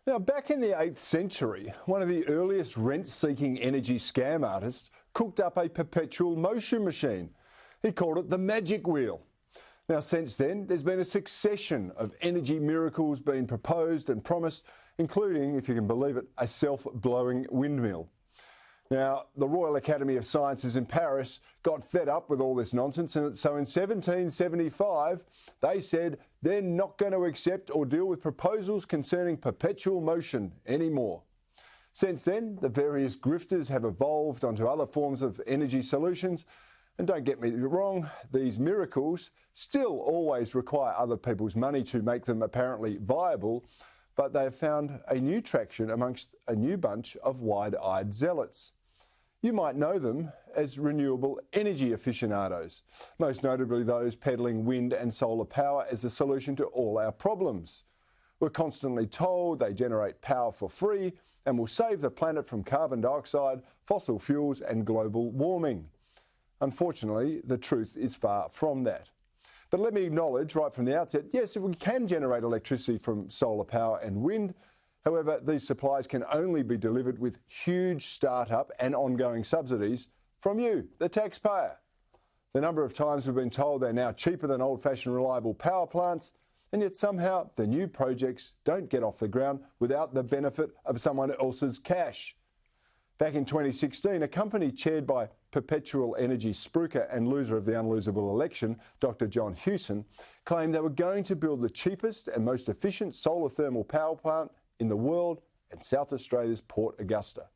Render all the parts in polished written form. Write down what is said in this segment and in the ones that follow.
Now, back in the 8th century, one of the earliest rent-seeking energy scam artists cooked up a perpetual motion machine. He called it the magic wheel. Now, since then, there's been a succession of energy miracles being proposed and promised, including, if you can believe it, a self-blowing windmill. Now, the Royal Academy of Sciences in Paris got fed up with all this nonsense, and so in 1775, they said they're not going to accept or deal with proposals concerning perpetual motion anymore. Since then, the various grifters have evolved onto other forms of energy solutions, and don't get me wrong, these miracles still always require other people's money to make them apparently viable, but they have found a new traction amongst a new bunch of wide-eyed zealots. You might know them as renewable energy aficionados, most notably those peddling wind and solar power as the solution to all our problems. We're constantly told they generate power for free and will save the planet from carbon dioxide, fossil fuels and global warming. Unfortunately, the truth is far from that. But let me acknowledge right from the outset, yes, we can generate electricity from solar power and wind. However, these supplies can only be delivered with huge start-up and ongoing subsidies from you, the taxpayer. The number of times we've been told they're now cheaper than old-fashioned reliable power plants, and yet somehow the new projects don't get off the ground without the benefit of someone else's cash. Back in 2016, a company chaired by perpetual energy spruiker and loser of the unlosable election, Dr. John Hewson, claimed they were going to build the cheapest and most efficient solar thermal power plant in the world at South Australia's Port Augusta.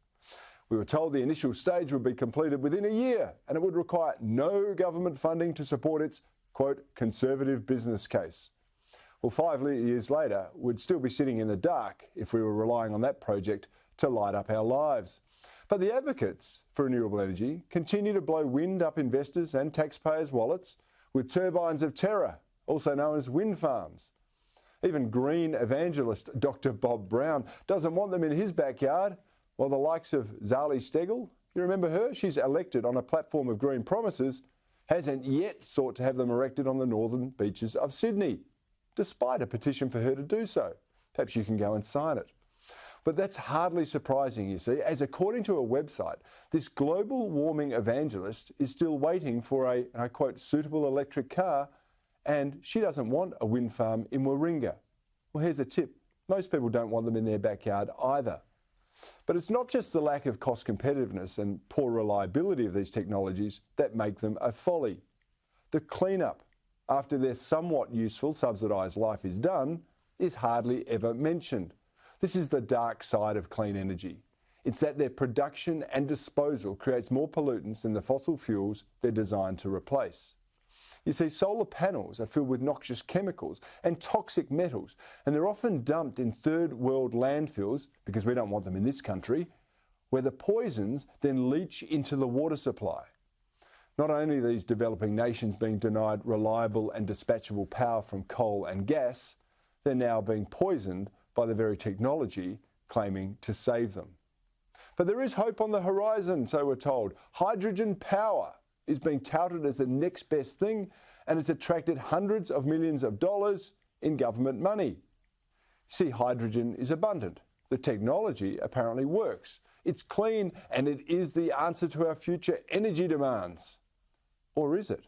We were told the initial stage would be completed within a year and it would require no government funding to support its, quote, conservative business case. Well, 5 years later, we'd still be sitting in the dark if we were relying on that project to light up our lives. But the advocates for renewable energy continue to blow wind up investors' and taxpayers' wallets with turbines of terror, also known as wind farms. Even green evangelist Dr. Bob Brown doesn't want them in his backyard, while the likes of Zali Steggall, you remember her? She's elected on a platform of green promises, hasn't yet sought to have them erected on the northern beaches of Sydney, despite a petition for her to do so. Perhaps you can go and sign it. But that's hardly surprising, you see, as according to a website, this global warming evangelist is still waiting for a, and I quote, suitable electric car, and she doesn't want a wind farm in Warringah. Well, here's a tip. Most people don't want them in their backyard either. But it's not just the lack of cost competitiveness and poor reliability of these technologies that make them a folly. The cleanup after their somewhat useful subsidised life is done is hardly ever mentioned. This is the dark side of clean energy. It's that their production and disposal creates more pollutants than the fossil fuels they're designed to replace. You see, solar panels are filled with noxious chemicals and toxic metals, and they're often dumped in third world landfills, because we don't want them in this country, where the poisons then leach into the water supply. Not only are these developing nations being denied reliable and dispatchable power from coal and gas, they're now being poisoned by the very technology claiming to save them. But there is hope on the horizon, so we're told. Hydrogen power is being touted as the next best thing, and it's attracted hundreds of millions of dollars in government money. See, hydrogen is abundant. The technology apparently works. It's clean, and it is the answer to our future energy demands. Or is it?